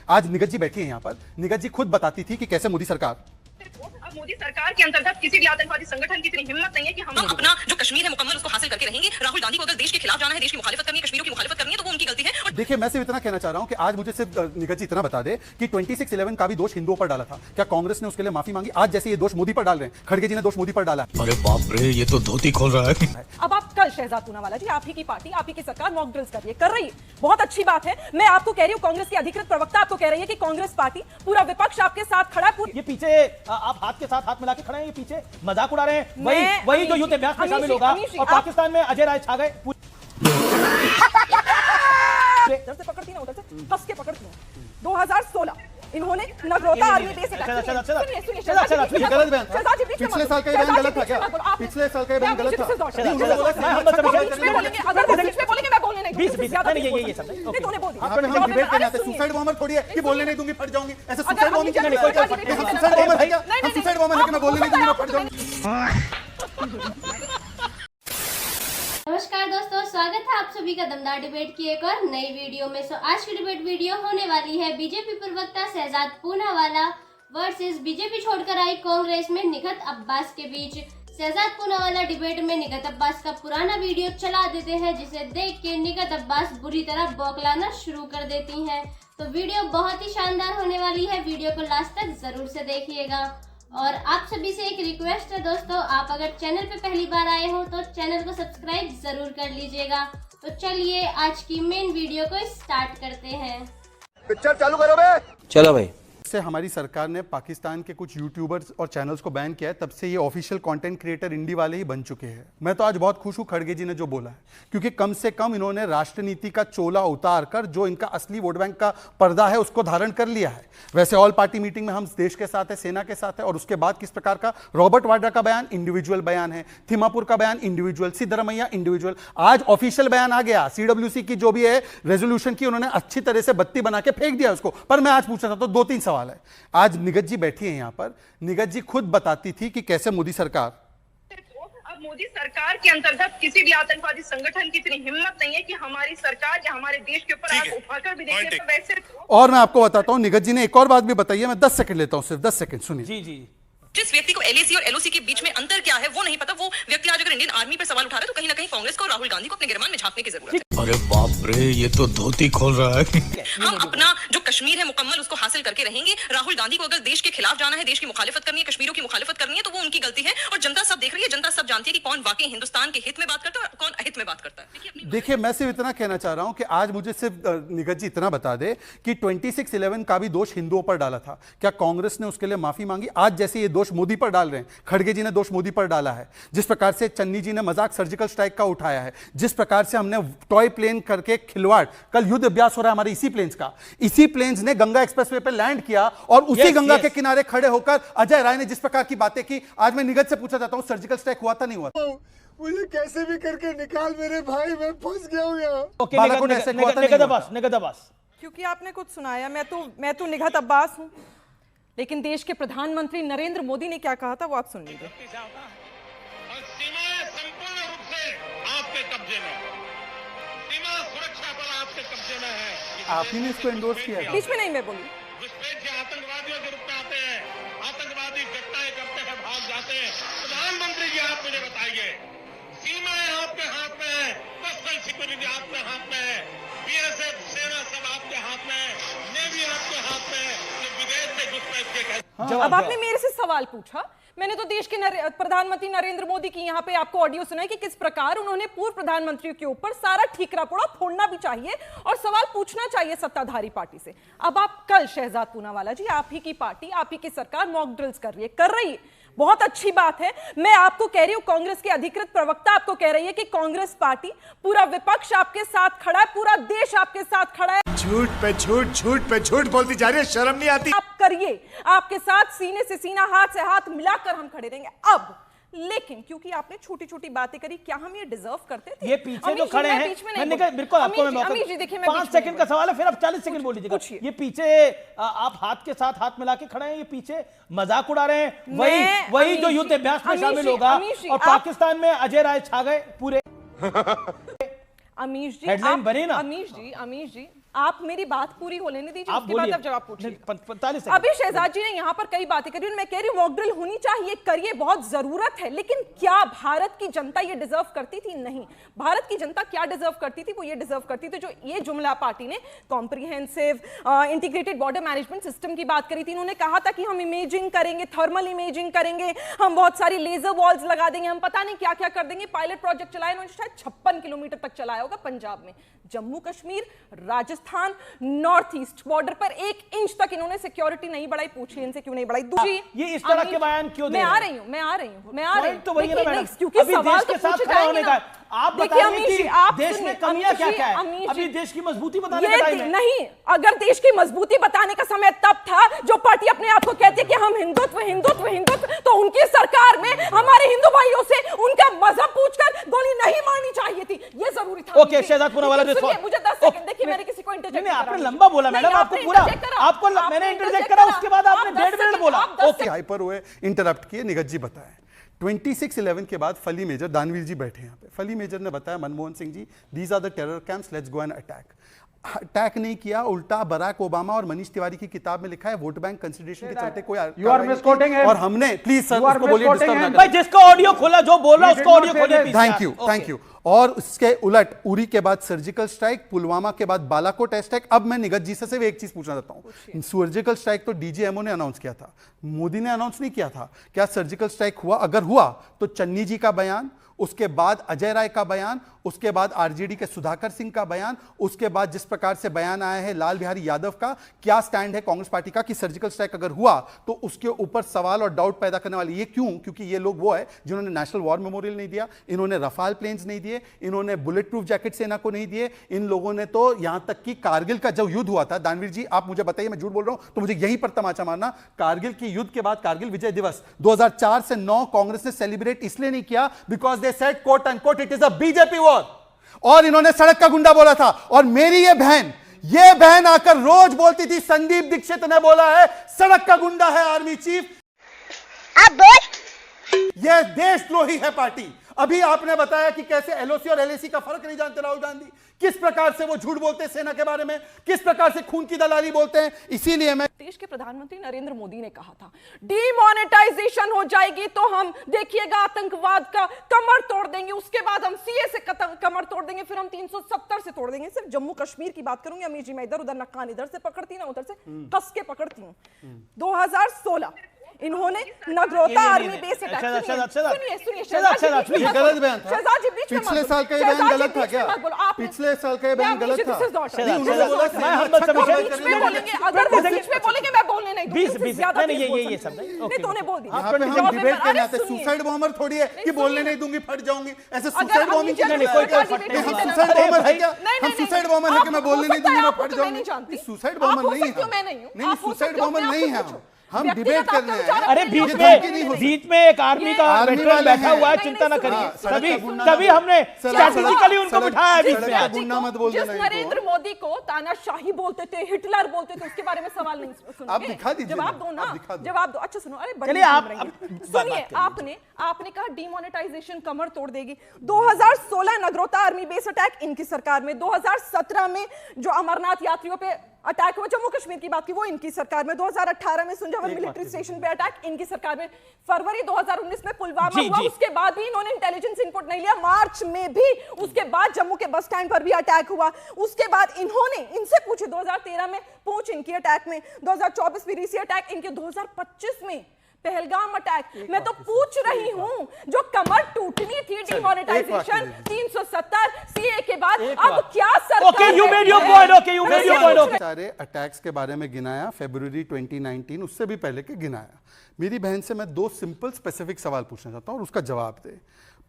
आज निगत जी बैठी है यहाँ पर, निगत जी खुद बताती थी कि कैसे मोदी सरकार मोदी सरकार के अंतर्गत किसी भी आतंकवादी संगठन की इतनी हिम्मत नहीं है कि हम अपना जो कश्मीर है मुकम्मल उसको हासिल करके रहेंगे। राहुल गांधी को अगर देश के खिलाफ जाना है, देश की मुखालिफत करनी है, कश्मीरियों की मुखालिफत करनी है, तो वो उनकी गलती है। और देखिए, मैं सिर्फ इतना कहना चाह रहा हूं कि आज मुझे सिर्फ निगत जी इतना बता दे कि 26/11 का भी दोष हिंदुओं पर डाला था, क्या कांग्रेस ने उसके लिए माफी मांगी? आज जैसे ये दोष मोदी पर डाल रहे हैं, खड़गे जी ने दोष मोदी पर डाला। अरे बाप रे, ये तो धोती खोल रहा है। अब आप कल शहजाद पूनावाला जी, आप ही की पार्टी, आप ही की सरकार मॉक ड्रिल्स कर रही है, बहुत अच्छी बात है। मैं आपको कह रही हूँ, कांग्रेस की अधिकृत प्रवक्ता आपको कह रही है कि कांग्रेस पार्टी, पूरा विपक्ष आपके साथ खड़ा है। ये पीछे आप हाथ के साथ हाथ मिला के खड़े हैं, ये पीछे मजाक उड़ा रहे हैं। वही जो युद्ध अभ्यास में शामिल होगा और पाकिस्तान में अजय राय छा गए। इधर से पकड़ती ना, उधर से कस के पकड़ती हूँ। 2016 इन्होंने नगरोटा आर्मी बेस ये गलत बयान था। पिछले साल का ये बयान गलत था क्या? पिछले साल का ये बयान गलत था। आपने हम डिबेट करना था, सुसाइड बॉम्बर थोड़ी है कि बोलने नहीं दूंगी फट जाऊंगी। ऐसे सुसाइड बॉम्बर क्या है? हम सुसाइड बॉम्बर है क्या? हम सुसाइड बॉम्बर है कि मैं बोलने नहीं दूंगी मैं फट जाऊंगी। नमस्कार दोस्तों, स्वागत है आप सभी का दमदार डिबेट की एक और नई वीडियो में। आज की डिबेट वीडियो होने वाली है बीजेपी प्रवक्ता शहजाद पूनावाला वर्सेस बीजेपी छोड़कर आई कांग्रेस में निगत अब्बास के बीच। शहजाद पूनावाला डिबेट में निगत अब्बास का पुराना वीडियो चला देते हैं, जिसे देख के निगत अब्बास बुरी तरह बौखलाना शुरू कर देती हैं। तो वीडियो बहुत ही शानदार होने वाली है, वीडियो को लास्ट तक जरूर से देखिएगा। और आप सभी से एक रिक्वेस्ट है दोस्तों, आप अगर चैनल पे पहली बार आए हो तो चैनल को सब्सक्राइब जरूर कर लीजिएगा। तो चलिए आज की मेन वीडियो को स्टार्ट करते हैं। पिक्चर चालू करो बे। चलो भाई। से हमारी सरकार ने पाकिस्तान के कुछ यूट्यूबर्स और चैनल्स को बैन किया है, तब से ये ऑफिशियल कंटेंट क्रिएटर इंडी वाले ही बन चुके हैं। मैं तो आज बहुत खुश हूं खड़गे जी ने जो बोला है, क्योंकि कम से कम इन्होंने राष्ट्रनीति का चोला उतार कर जो इनका असली वोट बैंक का पर्दा है उसको धारण कर लिया है। वैसे ऑल पार्टी मीटिंग में हम देश के साथ है, सेना के साथ है, और उसके बाद किस प्रकार का रॉबर्ट वाड्रा का बयान इंडिविजुअल बयान है, थिमापुर का बयान इंडिविजुअल, सिद्धरमैया इंडिविजुअल, आज ऑफिशियल बयान आ गया। सीडब्ल्यूसी की जो भी है रेजोल्यूशन की, उन्होंने अच्छी तरह से बत्ती बना के फेंक दिया उसको। पर मैं आज पूछना चाहता हूं, 2-3 सवाल है। आज निगत जी बैठी है यहाँ पर, निगत जी खुद बताती थी कि कैसे मोदी सरकार, अब मोदी सरकार के अंतर्गत किसी भी आतंकवादी संगठन की इतनी हिम्मत नहीं है कि हमारी सरकार या हमारे देश के ऊपर आप उठाकर भी देखिए। तो वैसे और मैं आपको बताता हूं, निगत जी ने एक और बात भी बताई है। मैं 10 सेकंड लेता हूं, सिर्फ 10 सेकंड सुनिए। जी जी। जिस व्यक्ति को एलएसी और एलओसी के बीच में अंतर क्या है वो नहीं पता, वो व्यक्ति आज अगर इंडियन आर्मी पर सवाल उठा रहा है, तो कहीं ना कहीं कांग्रेस को और राहुल गांधी को अपने गिरमान में झांकने की जरूरत है। अरे बाप रे, ये तो धोती खोल रहा है। हम अपना जो कश्मीर है मुकम्मल उसको हासिल करके रहेंगे। राहुल गांधी को अगर देश के खिलाफ जाना है, देश की मुखालिफत करनी है, कश्मीरियों की मुखालिफत करनी है, तो वो उनकी गलती है। और जनता सब देख रही है, जनता सब जानती है कि कौन वाकई हिंदुस्तान के हित में बात करता है और कौन अहित में बात करता है। देखिए, मैं सिर्फ इतना कहना चाह रहा हूं कि आज मुझे सिर्फ निगत जी इतना बता दे कि 26/11 का भी दोष हिंदुओं पर डाला था, क्या कांग्रेस ने उसके लिए माफी मांगी? आज जैसे ये दोष मोदी पर डाल रहे हैं, खड़गे जी ने दोष मोदी पर डाला है, जिस प्रकार से चन्नी जी ने मजाक सर्जिकल स्ट्राइक का उठाया है, जिस प्रकार से हमने टॉय प्लेन करके खिलवाड़, कल युद्ध अभ्यास हो रहा है हमारे इसी प्लेन्स का, इसी प्लेन्स ने गंगा एक्सप्रेसवे पे लैंड किया और उसी गंगा के किनारे खड़े होकर अजय राय ने जिस प्रकार की बातें की। आज मैं निगत से पूछना चाहता हूं, सर्जिकल स्ट्राइक हुआ था नहीं हुआ? मुझे कैसे भी करके निकाल मेरे भाई, मैं फंस गया हूं यहाँ। निगत अब्बास, क्योंकि आपने कुछ सुनाया, मैं तो निगत अब्बास हूँ, लेकिन देश के प्रधानमंत्री नरेंद्र मोदी ने क्या कहा था वो आप सुन लीजिए। सीमाएं संपूर्ण रूप से आपके कब्जे में, सीमा सुरक्षा बल आपके कब्जे में है। आप ही ने इसको एंडोर्स किया है। बीच में नहीं मैं बोली। घुसपैठ के आतंकवादियों के रूप में आते हैं, आतंकवादी घटनाएं करते हैं, भाग जाते हैं। प्रधानमंत्री जी आप मुझे बताइए, सीमाएं आपके हाथ में है, कस्टम सिक्योरिटी आपके हाथ में है, बीएसएफ सेना सब आपके हाथ में है, नेवी आपके हाथ में है। विदेश से घुसपैठ के अब आपने मेरे से सवाल पूछा, मैंने तो देश के प्रधानमंत्री नरेंद्र मोदी की यहाँ पे आपको ऑडियो सुनाई कि किस प्रकार उन्होंने पूर्व प्रधानमंत्रियों के ऊपर सारा ठीकरा पोड़ा फोड़ना भी चाहिए और सवाल पूछना चाहिए सत्ताधारी पार्टी से। अब आप कल शहजाद पूनावाला जी, आप ही की पार्टी, आप ही की सरकार मॉक ड्रिल्स कर रही है, बहुत अच्छी बात है। मैं आपको कह रही हूं, कांग्रेस की अधिकृत प्रवक्ता आपको कह रही है कि कांग्रेस पार्टी, पूरा विपक्ष आपके साथ खड़ा है, पूरा देश आपके साथ खड़ा है। झूठ पे झूठ, झूठ पे झूठ बोलती जा रही है, शर्म नहीं आती? आप करिए, आपके साथ सीने से सीना, हाथ से हाथ मिलाकर हम खड़े रहेंगे। अब लेकिन क्योंकि आपने छोटी छोटी बातें करी, क्या हम ये डिजर्व करते थे? ये पीछे जो खड़े हैं, बिल्कुल आपको मैं मौका, 5 सेकंड का सवाल है, फिर आप 40 सेकंड बोल लीजिएगा। ये पीछे आप हाथ के साथ हाथ मिला के खड़े हैं, ये पीछे मजाक उड़ा रहे हैं। वही जो युद्ध अभ्यास में शामिल होगा और पाकिस्तान में अजय राय छा गए पूरे। अमीश जी, हेडलाइन बने ना। अमीश जी, आप मेरी बात पूरी हो लेने दीजिए, उसके बाद आप जवाब पूछिए। 45 सेकंड। अभी शहजाद जी ने यहाँ पर कई बातें करी, मैं कह रही हूँ मॉक ड्रिल होनी चाहिए, करिए, बहुत जरूरत है, लेकिन क्या भारत की जनता ये डिजर्व करती थी? नहीं। भारत की जनता क्या डिजर्व करती थी? वो ये डिजर्व करती थी जो ये जुमला पार्टी ने comprehensive integrated border management system की बात करी थी। इन्होंने कहा था कि हम इमेजिंग करेंगे, थर्मल इमेजिंग करेंगे, हम बहुत सारी लेजर वॉल्स लगा देंगे, हम पता नहीं क्या क्या कर देंगे। पायलट प्रोजेक्ट चलाया इन्होंने, शायद 56 किलोमीटर तक चलाया होगा पंजाब में। Jammu Kashmir, Rajasthan, north east border पर 1 इंच तक इन्होंने सिक्योरिटी नहीं बढ़ाई। पूछिए इनसे क्यों नहीं बढ़ाई। दूसरी, ये इस तरह के बयान क्यों दे रहे हैं? मैं आ रही हूं। तो वही है ना मैडम, क्योंकि अभी सवाल देश तो के साथ पूछे खड़ा होने जाएंगे का ना। आप देखिए बताइए अमीश कि जी, आप देश में कमियां क्या-क्या है? अभी देश की मजबूती बताने का टाइम है। नहीं, अगर देश की मजबूती बताने का समय तब था जो पार्टी अपने आप को कहती है कि हम हिंदुत्व हिंदुत्व हिंदुत्व, तो उनकी सरकार में हमारे हिंदू भाइयों से उनका मजहब पूछकर गोली नहीं मारनी चाहिए थी, ये जरूरी था। ओके, शहजाद पूनावाला सुनिए, मुझे 10 सेकंड देखिए, मैंने किसी को इंटरजेक्ट नहीं, आपने लंबा बोला मैडम, आपको पूरा आपको मैंने इंटरजेक्ट करा, उसके बाद आपने 1.5 मिनट बोला। ओके, हाइपर हुए, इंटरप्ट किए। निगत जी बताएं 26/11 के बाद फली मेजर, दानवीर जी बैठे हैं यहाँ पे, फली मेजर ने बताया Manmohan Singh ji these are the terror camps, let's go and attack नहीं किया, उल्टा बराक ओबामा और मनीष तिवारी की किताब में लिखा है वोट बैंक कंसिडरेशन के चलते कोई और हमने, प्लीज सर उसको बोलिए, डिस्टर्ब ना भाई, जिसका ऑडियो खोला, जो बोल रहा है उसका ऑडियो खोलिए। Thank you. और उसके उलट उरी के बाद सर्जिकल स्ट्राइक, पुलवामा के बाद बालाकोट एयर स्ट्राइक। अब मैं निगत जी से सिर्फ एक चीज पूछना चाहता हूं, सर्जिकल स्ट्राइक तो डीजीएमओ ने अनाउंस किया था, मोदी ने अनाउंस नहीं किया था। क्या सर्जिकल स्ट्राइक हुआ? अगर हुआ तो चन्नी जी का बयान, उसके बाद अजय राय का बयान, उसके बाद आरजेडी के सुधाकर सिंह का बयान, उसके बाद जिस प्रकार से बयान आया है लाल बिहारी यादव का, क्या स्टैंड है कांग्रेस पार्टी का कि सर्जिकल स्ट्राइक अगर हुआ तो उसके ऊपर सवाल और डाउट पैदा करने वाले। ये क्यों? क्योंकि ये लोग वो है जिन्होंने नेशनल वॉर मेमोरियल नहीं दिया, इन्होंने रफाल प्लेन्स नहीं दिए, इन्होंने बुलेट प्रूफ जैकेट सेना को नहीं दिए, इन लोगों ने तो यहां तक कि कारगिल का जब युद्ध हुआ था, दानवीर जी आप मुझे बताइए, मैं झूठ बोल रहा हूं तो मुझे यहीं पर तमाचा मारना, कारगिल की युद्ध के बाद कारगिल विजय दिवस 2004 से 9 कांग्रेस ने सेलिब्रेट इसलिए नहीं किया because they said quote unquote it is a BJP war, और इन्होंने सड़क का गुंडा बोला था। और मेरी ये बहन आकर रोज बोलती थी, संदीप दीक्षित ने बोला है सड़क का गुंडा है आर्मी चीफ, अब बोल, ये देशद्रोही है पार्टी। अभी आपने बताया कि कैसे एलओसी और एलएसी का फर्क नहीं जानते राहुल गांधी, किस प्रकार से वो झूठ बोलते हैं सेना के बारे में, किस प्रकार से खून की दलाली बोलते हैं। इसीलिए मैं, देश के प्रधानमंत्री नरेंद्र मोदी ने कहा था डीमोनेटाइजेशन हो जाएगी तो हम देखिएगा आतंकवाद का कमर तोड़ देंगे, उसके बाद हम सीए से कमर तोड़ देंगे, फिर हम 370 से तोड़ देंगे। सिर्फ जम्मू कश्मीर की बात करूंगी अमीर जी, मैं इधर उधर नक्कान इधर से पकड़ती ना उधर से कस के पकड़ती हूँ। 2016 इन्होंने नगरोटा आर्मी बेस अटैक, सुनिए शहजाद जी गलत बयान था, शहजाद जी बीच में पिछले साल का ये बयान गलत था क्या? पिछले साल का ये बयान गलत था। उन्होंने बोला बीच में बोलेंगे, अगर वो बीच में बोलेंगे मैं बोलने नहीं दूंगी, ज्यादा ये सब नहीं तो उन्हें बोल दिया। यहाँ पे हम डिबेट करने आते हैं, सुसाइड बॉम्बर थोड़ी है कि बोलने नहीं दूंगी फट जाऊंगी, ऐसे सुसाइड बॉम्बिंग हम सुसाइड बॉम्बर है क्या? हम सुसाइड बॉम्बर है कि मैं बोलने नहीं दूंगी मैं फट जाऊंगी? सुसाइड बॉम्बर नहीं है, नहीं सुसाइड बॉम्बर नहीं है, हम डिबेट करने हैं। अरे बीच में एक आर्मी का वेटरन बैठा हुआ है, चिंता ना करिए, तभी हमने स्ट्रैटेजिकली उनको बिठाया बीच में। गुंडा मत बोल देना। नरेंद्र मोदी को तानाशाही बोलते थे, हिटलर बोलते थे, उसके बारे में सवाल नहीं सुनेंगे। आप दिखा दीजिए, जवाब दो ना, जवाब दो। अच्छा सुनो, अरे चलिए आप सुनिए, आपने कहा डीमोनेटाइजेशन कमर तोड़ देगी। 2016 नगरोटा आर्मी बेस अटैक इनकी सरकार में, 2017 में जो अमरनाथ यात्रियों पे अटैक हुआ जम्मू कश्मीर की बात की वो इनकी सरकार में, 2018 में सुंजावर मिलिट्री स्टेशन पे अटैक इनकी सरकार में, फरवरी 2019 में पुलवामा हुआ, उसके बाद भी इन्होंने इंटेलिजेंस इनपुट नहीं लिया, मार्च में भी उसके बाद जम्मू के बस स्टैंड पर भी अटैक हुआ, उसके बाद इन्होंने इनसे पूछे 2013 में पूछ इनकी अटैक में, 2024 में रीसी अटैक इनके, 2025 में पहलगाम अटैक। मैं तो पूछ रही हूं जो कमर टूटनी थी डिमोनेटाइजेशन 370 सीए के बाद, अब क्या सरकार सारे अटैक्स के बारे में गिनाया, फरवरी 2019 उससे भी पहले के गिनाया। मेरी बहन से मैं 2 सिंपल स्पेसिफिक सवाल पूछना चाहता हूं और उसका जवाब दे।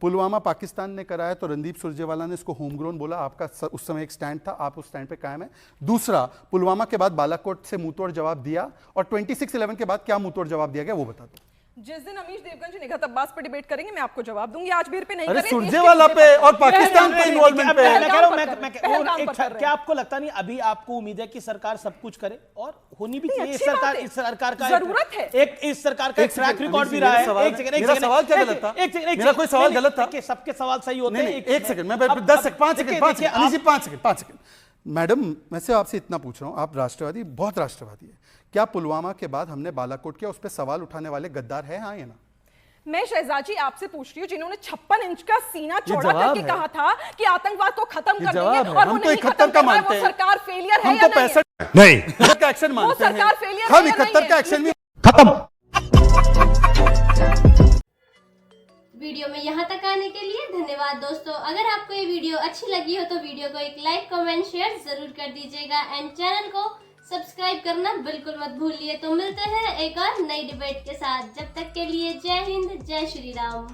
पुलवामा पाकिस्तान ने कराया तो रणदीप सुरजेवाला ने इसको होम ग्रोन बोला, आपका उस समय एक स्टैंड था, आप उस स्टैंड पे कायम है। दूसरा, पुलवामा के बाद बालाकोट से मुंहतोड़ जवाब दिया, और 26/11 के बाद क्या मुंहतोड़ जवाब दिया गया वो बता दो। जिस दिन अमीश देवगन जी निगत अब्बास पे डिबेट करेंगे मैं आपको जवाब दूंगी, आज भी पे नहीं अरे करें। सुरजेवाला पे और पाकिस्तान पे इन्वॉल्वमेंट पे मैं कह रहा हूं, क्या आपको लगता नहीं अभी आपको उम्मीद है कि सरकार सब कुछ करे और होनी भी चाहिए? इस सरकार का जरूरत है, एक इस सरकार का ट्रैक रिकॉर्ड भी रहा है। मेरा सवाल क्या गलत था? मेरा कोई सवाल गलत था? सबके सवाल सही होते हैं। एक सेकंड, मैं 5 सेकंड मैडम मैं से आपसे इतना पूछ रहा हूँ, आप राष्ट्रवादी, बहुत राष्ट्रवादी है, क्या पुलवामा के बाद हमने बालाकोट किया उस पर सवाल उठाने वाले गद्दार है, हाँ या ना? मैं शहजाद जी आपसे पूछ रही हूँ, जिन्होंने 56 इंच का सीना चौड़ा करके कहा था कि आतंकवाद को खत्म कर देंगे और हम तो 71 का मानते हैं, सरकार फेलियर है हम तो 65 नहीं का एक्शन मानते हैं, सरकार फेलियर हम 71 का एक्शन भी खत्म। वीडियो में यहाँ तक आने के लिए धन्यवाद दोस्तों। अगर आपको ये वीडियो अच्छी लगी हो तो वीडियो को एक लाइक कमेंट शेयर जरूर कर दीजिएगा एंड चैनल को सब्सक्राइब करना बिल्कुल मत भूलिए। तो मिलते हैं एक और नई डिबेट के साथ, जब तक के लिए जय हिंद, जय श्री राम।